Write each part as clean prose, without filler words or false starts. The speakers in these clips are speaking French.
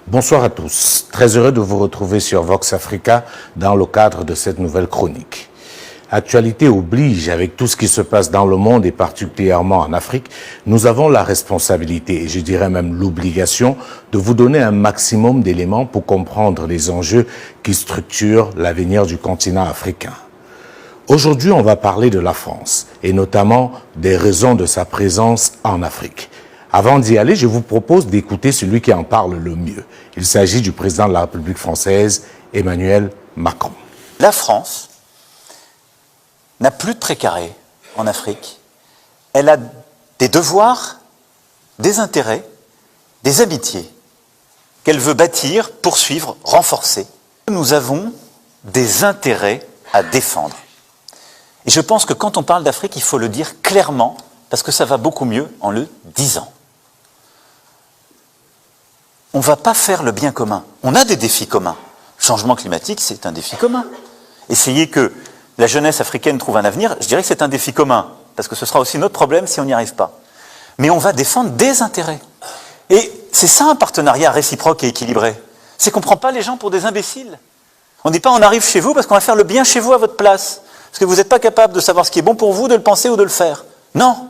Bonsoir à tous. Très heureux de vous retrouver sur Vox Africa dans le cadre de cette nouvelle chronique. Actualité oblige, avec tout ce qui se passe dans le monde et particulièrement en Afrique, nous avons la responsabilité et je dirais même l'obligation de vous donner un maximum d'éléments pour comprendre les enjeux qui structurent l'avenir du continent africain. Aujourd'hui, on va parler de la France et notamment des raisons de sa présence en Afrique. Avant d'y aller, je vous propose d'écouter celui qui en parle le mieux. Il s'agit du président de la République française, Emmanuel Macron. La France n'a plus de précaré en Afrique. Elle a des devoirs, des intérêts, des amitiés qu'elle veut bâtir, poursuivre, renforcer. Nous avons des intérêts à défendre. Et je pense que quand on parle d'Afrique, il faut le dire clairement, parce que ça va beaucoup mieux en le disant. On ne va pas faire le bien commun. On a des défis communs. Le changement climatique, c'est un défi commun. Essayer que la jeunesse africaine trouve un avenir, je dirais que c'est un défi commun, parce que ce sera aussi notre problème si on n'y arrive pas. Mais on va défendre des intérêts. Et c'est ça un partenariat réciproque et équilibré. C'est qu'on ne prend pas les gens pour des imbéciles. On ne dit pas on arrive chez vous parce qu'on va faire le bien chez vous à votre place. Parce que vous n'êtes pas capable de savoir ce qui est bon pour vous, de le penser ou de le faire. Non.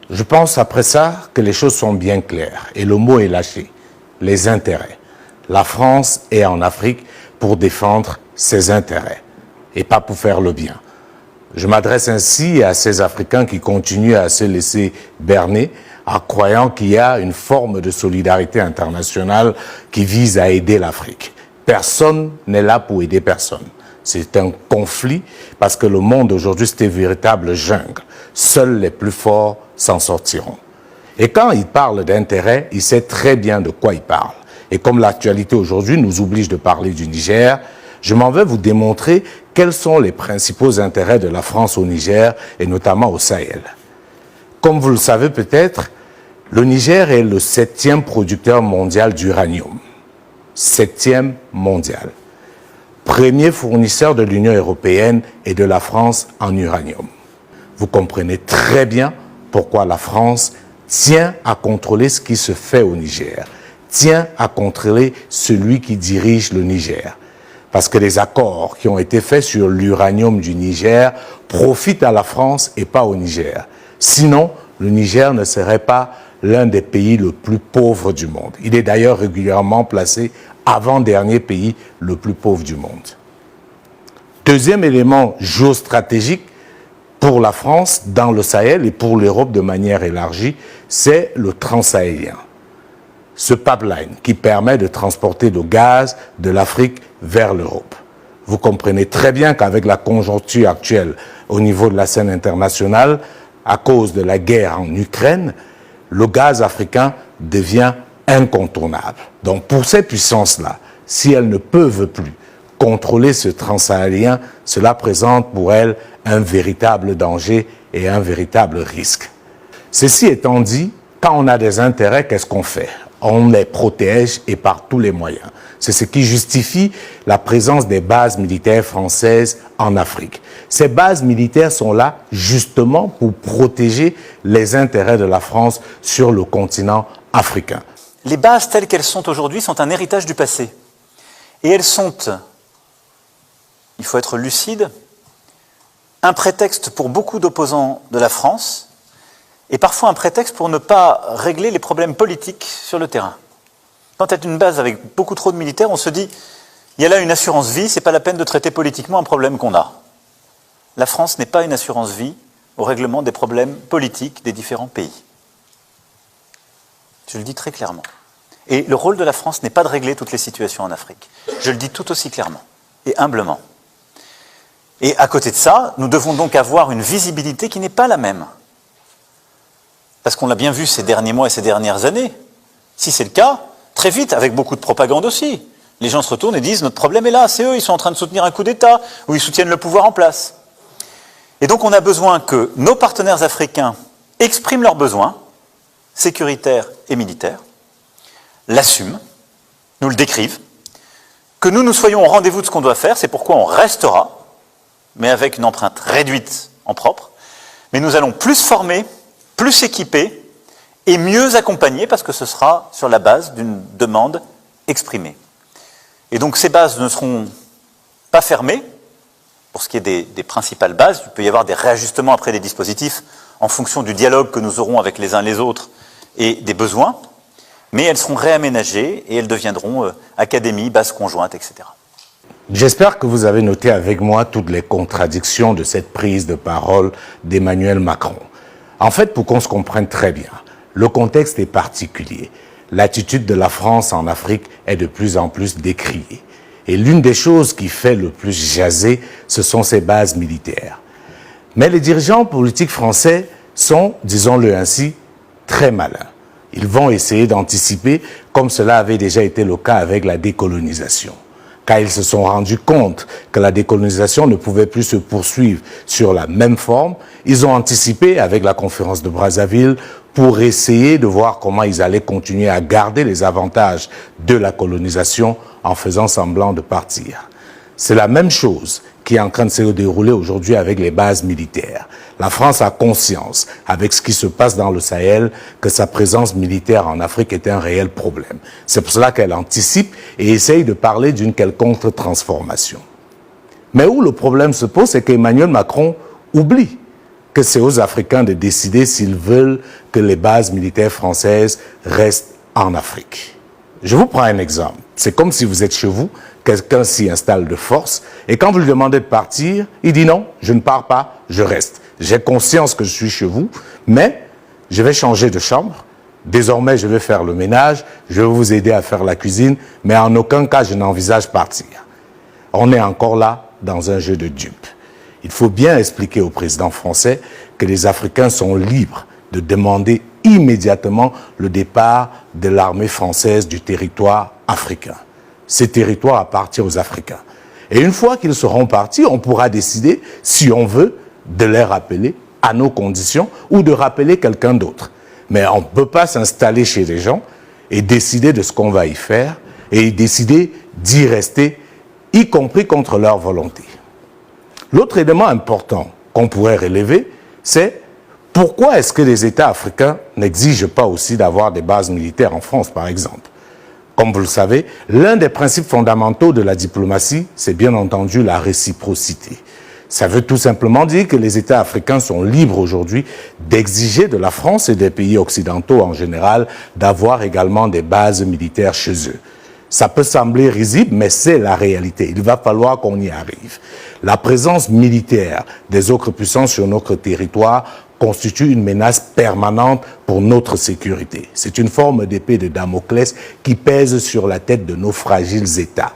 Je pense après ça que les choses sont bien claires et le mot est lâché. Les intérêts. La France est en Afrique pour défendre ses intérêts et pas pour faire le bien. Je m'adresse ainsi à ces Africains qui continuent à se laisser berner en croyant qu'il y a une forme de solidarité internationale qui vise à aider l'Afrique. Personne n'est là pour aider personne. C'est un conflit parce que le monde aujourd'hui, c'est une véritable jungle. Seuls les plus forts s'en sortiront. Et quand il parle d'intérêt, il sait très bien de quoi il parle. Et comme l'actualité aujourd'hui nous oblige de parler du Niger, je m'en vais vous démontrer quels sont les principaux intérêts de la France au Niger et notamment au Sahel. Comme vous le savez peut-être, le Niger est le 7e producteur mondial d'uranium. 7e mondial. Premier fournisseur de l'Union européenne et de la France en uranium. Vous comprenez très bien pourquoi la France tient à contrôler ce qui se fait au Niger, tient à contrôler celui qui dirige le Niger. Parce que les accords qui ont été faits sur l'uranium du Niger profitent à la France et pas au Niger. Sinon, le Niger ne serait pas l'un des pays le plus pauvres du monde. Il est d'ailleurs régulièrement placé avant-dernier pays le plus pauvre du monde. Deuxième élément géostratégique pour la France dans le Sahel et pour l'Europe de manière élargie, c'est le transsahélien. Ce pipeline qui permet de transporter le gaz de l'Afrique vers l'Europe. Vous comprenez très bien qu'avec la conjoncture actuelle au niveau de la scène internationale, à cause de la guerre en Ukraine, le gaz africain devient incontournable. Donc pour ces puissances-là, si elles ne peuvent plus contrôler ce transsahélien, cela présente pour elles un véritable danger et un véritable risque. Ceci étant dit, quand on a des intérêts, qu'est-ce qu'on fait? On les protège et par tous les moyens. C'est ce qui justifie la présence des bases militaires françaises en Afrique. Ces bases militaires sont là justement pour protéger les intérêts de la France sur le continent africain. Les bases telles qu'elles sont aujourd'hui sont un héritage du passé. Et elles sont, il faut être lucide, un prétexte pour beaucoup d'opposants de la France et parfois un prétexte pour ne pas régler les problèmes politiques sur le terrain. Quand il y a une base avec beaucoup trop de militaires, on se dit il y a là une assurance vie, c'est pas la peine de traiter politiquement un problème qu'on a. La France n'est pas une assurance vie au règlement des problèmes politiques des différents pays. Je le dis très clairement. Et le rôle de la France n'est pas de régler toutes les situations en Afrique. Je le dis tout aussi clairement et humblement. Et à côté de ça, nous devons donc avoir une visibilité qui n'est pas la même. Parce qu'on l'a bien vu ces derniers mois et ces dernières années. Si c'est le cas, très vite, avec beaucoup de propagande aussi, les gens se retournent et disent « notre problème est là, c'est eux, ils sont en train de soutenir un coup d'État ou ils soutiennent le pouvoir en place ». Et donc on a besoin que nos partenaires africains expriment leurs besoins, sécuritaires et militaires, l'assument, nous le décrivent, que nous soyons au rendez-vous de ce qu'on doit faire, c'est pourquoi on restera, mais avec une empreinte réduite en propre, mais nous allons plus former, plus équiper et mieux accompagner parce que ce sera sur la base d'une demande exprimées. Et donc ces bases ne seront pas fermées, pour ce qui est des principales bases. Il peut y avoir des réajustements après des dispositifs en fonction du dialogue que nous aurons avec les uns les autres et des besoins, mais elles seront réaménagées et elles deviendront académies, bases conjointes, etc. J'espère que vous avez noté avec moi toutes les contradictions de cette prise de parole d'Emmanuel Macron. En fait, pour qu'on se comprenne très bien, le contexte est particulier. L'attitude de la France en Afrique est de plus en plus décriée. Et l'une des choses qui fait le plus jaser, ce sont ses bases militaires. Mais les dirigeants politiques français sont, disons-le ainsi, très malins. Ils vont essayer d'anticiper, comme cela avait déjà été le cas avec la décolonisation. Car ils se sont rendus compte que la décolonisation ne pouvait plus se poursuivre sur la même forme, ils ont anticipé avec la conférence de Brazzaville pour essayer de voir comment ils allaient continuer à garder les avantages de la colonisation en faisant semblant de partir. C'est la même chose qui est en train de se dérouler aujourd'hui avec les bases militaires. La France a conscience, avec ce qui se passe dans le Sahel, que sa présence militaire en Afrique est un réel problème. C'est pour cela qu'elle anticipe et essaye de parler d'une quelconque transformation. Mais où le problème se pose, c'est qu'Emmanuel Macron oublie que c'est aux Africains de décider s'ils veulent que les bases militaires françaises restent en Afrique. Je vous prends un exemple. C'est comme si vous êtes chez vous, quelqu'un s'y installe de force, et quand vous lui demandez de partir, il dit non, je ne pars pas, je reste. J'ai conscience que je suis chez vous, mais je vais changer de chambre. Désormais, je vais faire le ménage, je vais vous aider à faire la cuisine, mais en aucun cas, je n'envisage partir. On est encore là dans un jeu de dupes. Il faut bien expliquer au président français que les Africains sont libres de demander immédiatement le départ de l'armée française du territoire africain. Ces territoires appartiennent aux Africains. Et une fois qu'ils seront partis, on pourra décider, si on veut, de les rappeler à nos conditions ou de rappeler quelqu'un d'autre. Mais on ne peut pas s'installer chez les gens et décider de ce qu'on va y faire et décider d'y rester, y compris contre leur volonté. L'autre élément important qu'on pourrait relever, c'est pourquoi est-ce que les États africains n'exigent pas aussi d'avoir des bases militaires en France, par exemple? Comme vous le savez, l'un des principes fondamentaux de la diplomatie, c'est bien entendu la réciprocité. Ça veut tout simplement dire que les États africains sont libres aujourd'hui d'exiger de la France et des pays occidentaux en général d'avoir également des bases militaires chez eux. Ça peut sembler risible, mais c'est la réalité. Il va falloir qu'on y arrive. La présence militaire des autres puissances sur notre territoire constitue une menace permanente pour notre sécurité. C'est une forme d'épée de Damoclès qui pèse sur la tête de nos fragiles États.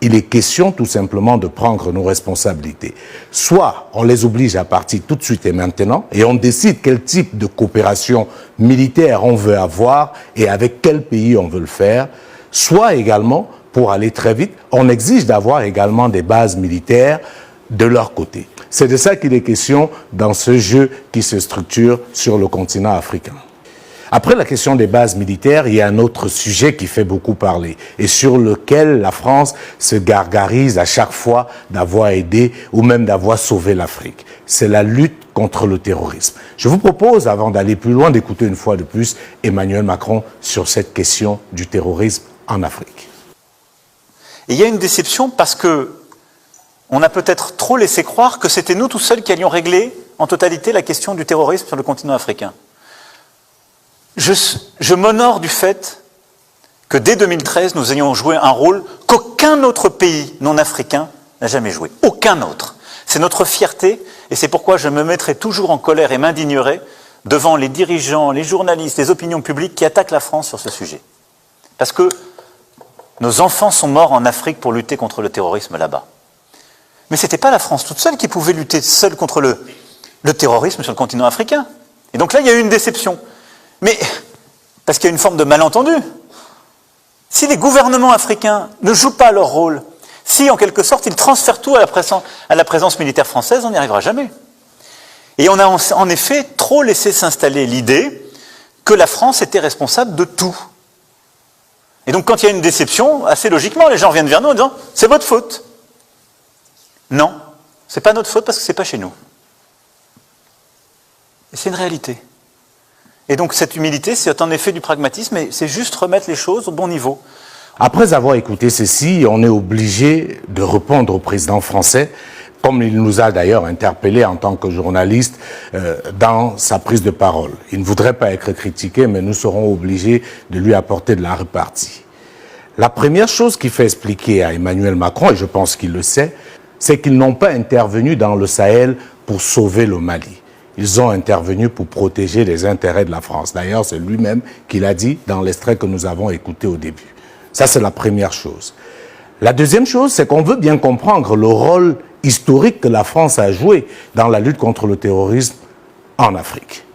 Il est question tout simplement de prendre nos responsabilités. Soit on les oblige à partir tout de suite et maintenant, et on décide quel type de coopération militaire on veut avoir et avec quel pays on veut le faire, soit également, pour aller très vite, on exige d'avoir également des bases militaires de leur côté. C'est de ça qu'il est question dans ce jeu qui se structure sur le continent africain. Après la question des bases militaires, il y a un autre sujet qui fait beaucoup parler et sur lequel la France se gargarise à chaque fois d'avoir aidé ou même d'avoir sauvé l'Afrique. C'est la lutte contre le terrorisme. Je vous propose, avant d'aller plus loin, d'écouter une fois de plus Emmanuel Macron sur cette question du terrorisme en Afrique. Et il y a une déception parce que on a peut-être trop laissé croire que c'était nous tout seuls qui allions régler en totalité la question du terrorisme sur le continent africain. Je m'honore du fait que dès 2013, nous ayons joué un rôle qu'aucun autre pays non africain n'a jamais joué. Aucun autre. C'est notre fierté et c'est pourquoi je me mettrai toujours en colère et m'indignerai devant les dirigeants, les journalistes, les opinions publiques qui attaquent la France sur ce sujet. Parce que nos enfants sont morts en Afrique pour lutter contre le terrorisme là-bas. Mais ce n'était pas la France toute seule qui pouvait lutter seule contre le terrorisme sur le continent africain. Et donc là, il y a eu une déception. Mais, parce qu'il y a une forme de malentendu. Si les gouvernements africains ne jouent pas leur rôle, si en quelque sorte ils transfèrent tout à la présence militaire française, on n'y arrivera jamais. Et on a en effet trop laissé s'installer l'idée que la France était responsable de tout. Et donc quand il y a une déception, assez logiquement, les gens viennent vers nous en disant « c'est votre faute ». Non, ce n'est pas notre faute parce que ce n'est pas chez nous. Et c'est une réalité. Et donc cette humilité, c'est en effet du pragmatisme, et c'est juste remettre les choses au bon niveau. Après avoir écouté ceci, on est obligé de répondre au président français, comme il nous a d'ailleurs interpellés en tant que journaliste dans sa prise de parole. Il ne voudrait pas être critiqué, mais nous serons obligés de lui apporter de la répartie. La première chose qu'il fait expliquer à Emmanuel Macron, et je pense qu'il le sait, c'est qu'ils n'ont pas intervenu dans le Sahel pour sauver le Mali. Ils ont intervenu pour protéger les intérêts de la France. D'ailleurs, c'est lui-même qui l'a dit dans l'extrait que nous avons écouté au début. Ça, c'est la première chose. La deuxième chose, c'est qu'on veut bien comprendre le rôle historique que la France a joué dans la lutte contre le terrorisme en Afrique.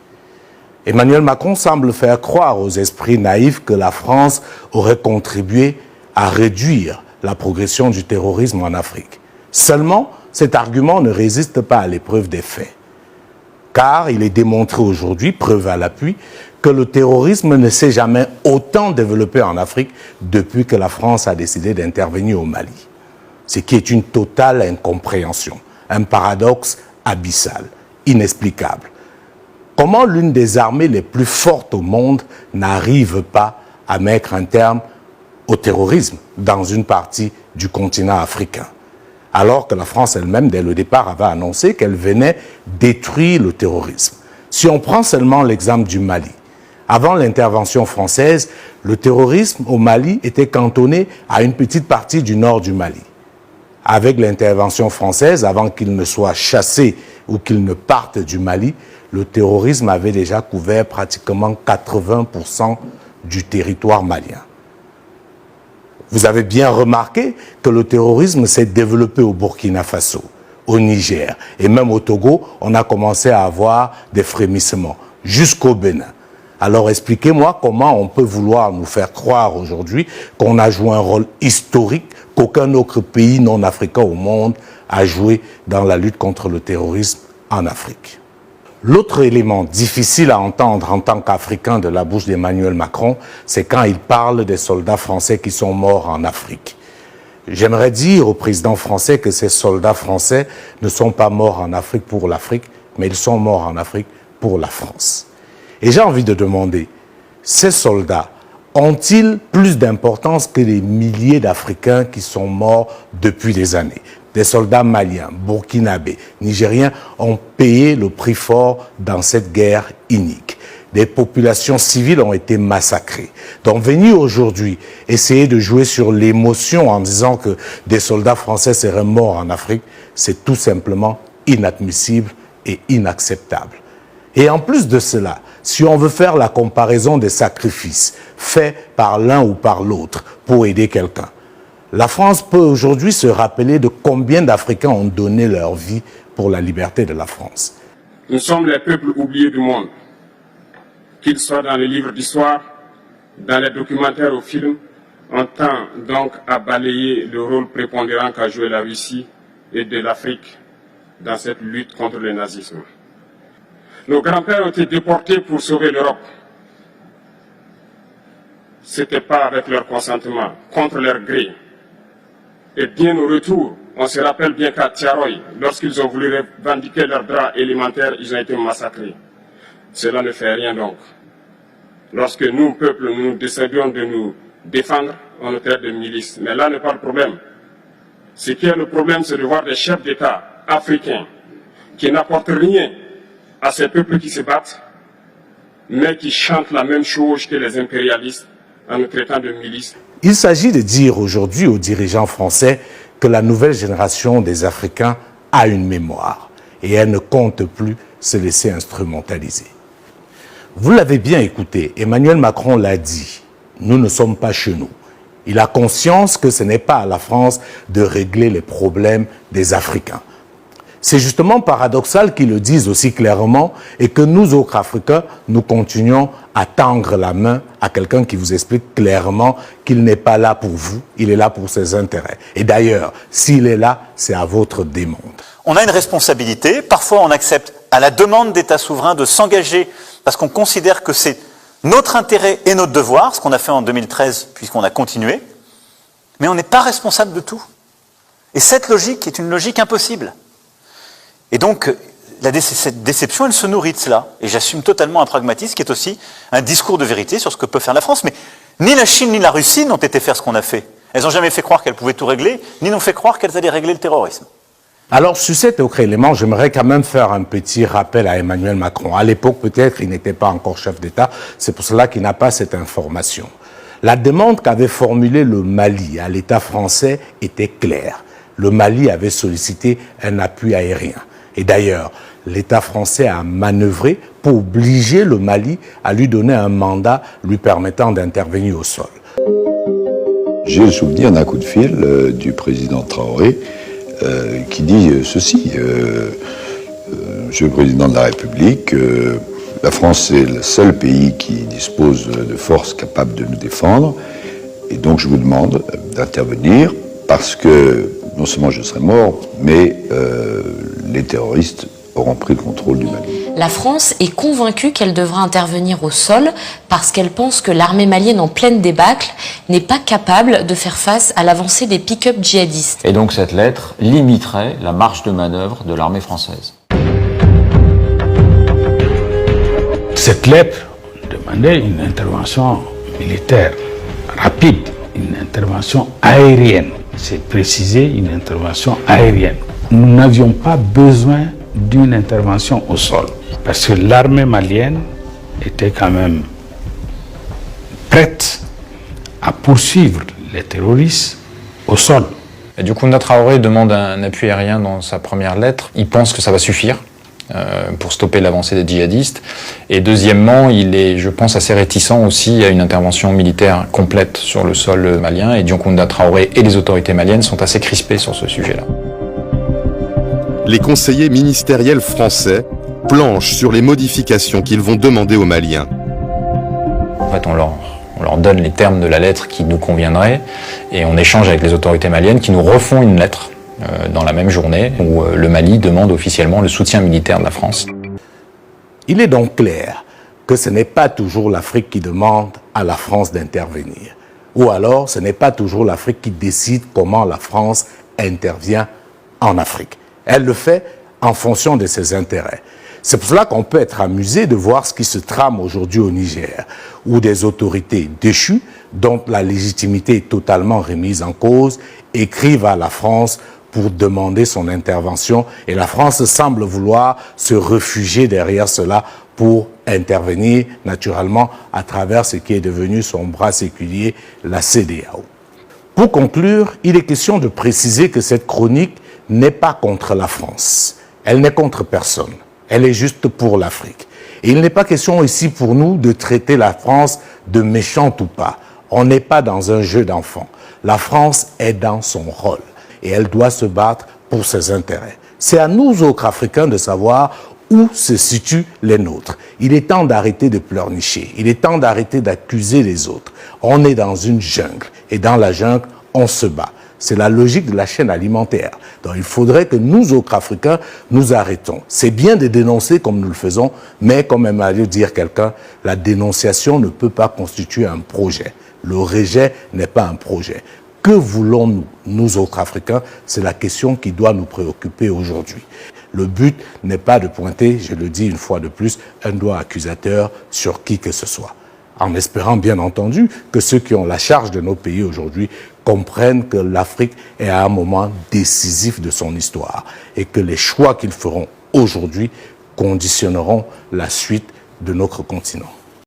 Emmanuel Macron semble faire croire aux esprits naïfs que la France aurait contribué à réduire la progression du terrorisme en Afrique. Seulement, cet argument ne résiste pas à l'épreuve des faits. Car il est démontré aujourd'hui, preuve à l'appui, que le terrorisme ne s'est jamais autant développé en Afrique depuis que la France a décidé d'intervenir au Mali. Ce qui est une totale incompréhension, un paradoxe abyssal, inexplicable. Comment l'une des armées les plus fortes au monde n'arrive pas à mettre un terme au terrorisme dans une partie du continent africain, alors que la France elle-même, dès le départ, avait annoncé qu'elle venait détruire le terrorisme. Si on prend seulement l'exemple du Mali, avant l'intervention française, le terrorisme au Mali était cantonné à une petite partie du nord du Mali. Avec l'intervention française, avant qu'il ne soit chassé ou qu'il ne parte du Mali, le terrorisme avait déjà couvert pratiquement 80% du territoire malien. Vous avez bien remarqué que le terrorisme s'est développé au Burkina Faso, au Niger et même au Togo, on a commencé à avoir des frémissements, jusqu'au Bénin. Alors expliquez-moi comment on peut vouloir nous faire croire aujourd'hui qu'on a joué un rôle historique qu'aucun autre pays non africain au monde a joué dans la lutte contre le terrorisme en Afrique. L'autre élément difficile à entendre en tant qu'Africain de la bouche d'Emmanuel Macron, c'est quand il parle des soldats français qui sont morts en Afrique. J'aimerais dire au président français que ces soldats français ne sont pas morts en Afrique pour l'Afrique, mais ils sont morts en Afrique pour la France. Et j'ai envie de demander, ces soldats ont-ils plus d'importance que les milliers d'Africains qui sont morts depuis des années? Des soldats maliens, burkinabés, nigériens ont payé le prix fort dans cette guerre inique. Des populations civiles ont été massacrées. Donc venir aujourd'hui essayer de jouer sur l'émotion en disant que des soldats français seraient morts en Afrique, c'est tout simplement inadmissible et inacceptable. Et en plus de cela, si on veut faire la comparaison des sacrifices faits par l'un ou par l'autre pour aider quelqu'un, la France peut aujourd'hui se rappeler de combien d'Africains ont donné leur vie pour la liberté de la France. Nous sommes les peuples oubliés du monde. Qu'ils soient dans les livres d'histoire, dans les documentaires ou films, on tend donc à balayer le rôle prépondérant qu'a joué la Russie et de l'Afrique dans cette lutte contre le nazisme. Nos grands-pères ont été déportés pour sauver l'Europe. Ce n'était pas avec leur consentement, contre leur gré. Et bien au retour, on se rappelle bien qu'à Tiaroy, lorsqu'ils ont voulu revendiquer leurs droits élémentaires, ils ont été massacrés. Cela ne fait rien donc. Lorsque nous, peuple, nous décidons de nous défendre, on nous traite de milices. Mais là n'est pas le problème. Ce qui est le problème, c'est de voir des chefs d'État africains qui n'apportent rien à ces peuples qui se battent, mais qui chantent la même chose que les impérialistes en nous traitant de milices. Il s'agit de dire aujourd'hui aux dirigeants français que la nouvelle génération des Africains a une mémoire et elle ne compte plus se laisser instrumentaliser. Vous l'avez bien écouté, Emmanuel Macron l'a dit, nous ne sommes pas chez nous. Il a conscience que ce n'est pas à la France de régler les problèmes des Africains. C'est justement paradoxal qu'ils le disent aussi clairement et que nous autres Africains, nous continuons à tendre la main à quelqu'un qui vous explique clairement qu'il n'est pas là pour vous, il est là pour ses intérêts. Et d'ailleurs, s'il est là, c'est à votre demande. On a une responsabilité, parfois on accepte à la demande d'États souverains de s'engager parce qu'on considère que c'est notre intérêt et notre devoir, ce qu'on a fait en 2013 puisqu'on a continué, mais on n'est pas responsable de tout. Et cette logique est une logique impossible. Et donc, cette déception, elle se nourrit de cela. Et j'assume totalement un pragmatisme qui est aussi un discours de vérité sur ce que peut faire la France. Mais Ni la Chine ni la Russie n'ont été faire ce qu'on a fait. Elles n'ont jamais fait croire qu'elles pouvaient tout régler, ni n'ont fait croire qu'elles allaient régler le terrorisme. Alors, sur cet autre élément, j'aimerais quand même faire un petit rappel à Emmanuel Macron. À l'époque, peut-être, il n'était pas encore chef d'État, c'est pour cela qu'il n'a pas cette information. La demande qu'avait formulée le Mali à l'État français était claire. Le Mali avait sollicité un appui aérien. Et d'ailleurs, l'État français a manœuvré pour obliger le Mali à lui donner un mandat lui permettant d'intervenir au sol. J'ai le souvenir d'un coup de fil du président Traoré qui dit ceci, Monsieur le Président de la République, la France est le seul pays qui dispose de forces capables de nous défendre, et donc je vous demande d'intervenir parce que non seulement je serai mort, mais les terroristes auront pris le contrôle du Mali. La France est convaincue qu'elle devra intervenir au sol parce qu'elle pense que l'armée malienne en pleine débâcle n'est pas capable de faire face à l'avancée des pick-up djihadistes. Et donc cette lettre limiterait la marge de manœuvre de l'armée française. Cette lettre demandait une intervention militaire rapide, une intervention aérienne. C'est précisé, une intervention aérienne. Nous n'avions pas besoin d'une intervention au sol, parce que l'armée malienne était quand même prête à poursuivre les terroristes au sol. Et du coup, Kounda Traoré demande un appui aérien dans sa première lettre. Il pense que ça va suffire pour stopper l'avancée des djihadistes. Et deuxièmement, il est, je pense, assez réticent aussi à une intervention militaire complète sur le sol malien. Et Kounda Traoré et les autorités maliennes sont assez crispés sur ce sujet-là. Les conseillers ministériels français planchent sur les modifications qu'ils vont demander aux Maliens. En fait, on leur donne les termes de la lettre qui nous conviendraient et on échange avec les autorités maliennes qui nous refont une lettre dans la même journée où le Mali demande officiellement le soutien militaire de la France. Il est donc clair que ce n'est pas toujours l'Afrique qui demande à la France d'intervenir. Ou alors, ce n'est pas toujours l'Afrique qui décide comment la France intervient en Afrique. Elle le fait en fonction de ses intérêts. C'est pour cela qu'on peut être amusé de voir ce qui se trame aujourd'hui au Niger, où des autorités déchues, dont la légitimité est totalement remise en cause, écrivent à la France pour demander son intervention. Et la France semble vouloir se réfugier derrière cela pour intervenir naturellement à travers ce qui est devenu son bras séculier, la CEDEAO. Pour conclure, il est question de préciser que cette chronique n'est pas contre la France. Elle n'est contre personne. Elle est juste pour l'Afrique. Et il n'est pas question ici pour nous de traiter la France de méchante ou pas. On n'est pas dans un jeu d'enfants. La France est dans son rôle et elle doit se battre pour ses intérêts. C'est à nous autres Africains de savoir où se situent les nôtres. Il est temps d'arrêter de pleurnicher. Il est temps d'arrêter d'accuser les autres. On est dans une jungle et dans la jungle, on se bat. C'est la logique de la chaîne alimentaire. Donc il faudrait que nous, autres Africains, nous arrêtons. C'est bien de dénoncer comme nous le faisons, mais comme aime à le dire quelqu'un, la dénonciation ne peut pas constituer un projet. Le rejet n'est pas un projet. Que voulons-nous, nous autres Africains? C'est la question qui doit nous préoccuper aujourd'hui. Le but n'est pas de pointer, je le dis une fois de plus, un doigt accusateur sur qui que ce soit. En espérant bien entendu que ceux qui ont la charge de nos pays aujourd'hui comprennent que l'Afrique est à un moment décisif de son histoire et que les choix qu'ils feront aujourd'hui conditionneront la suite de notre continent.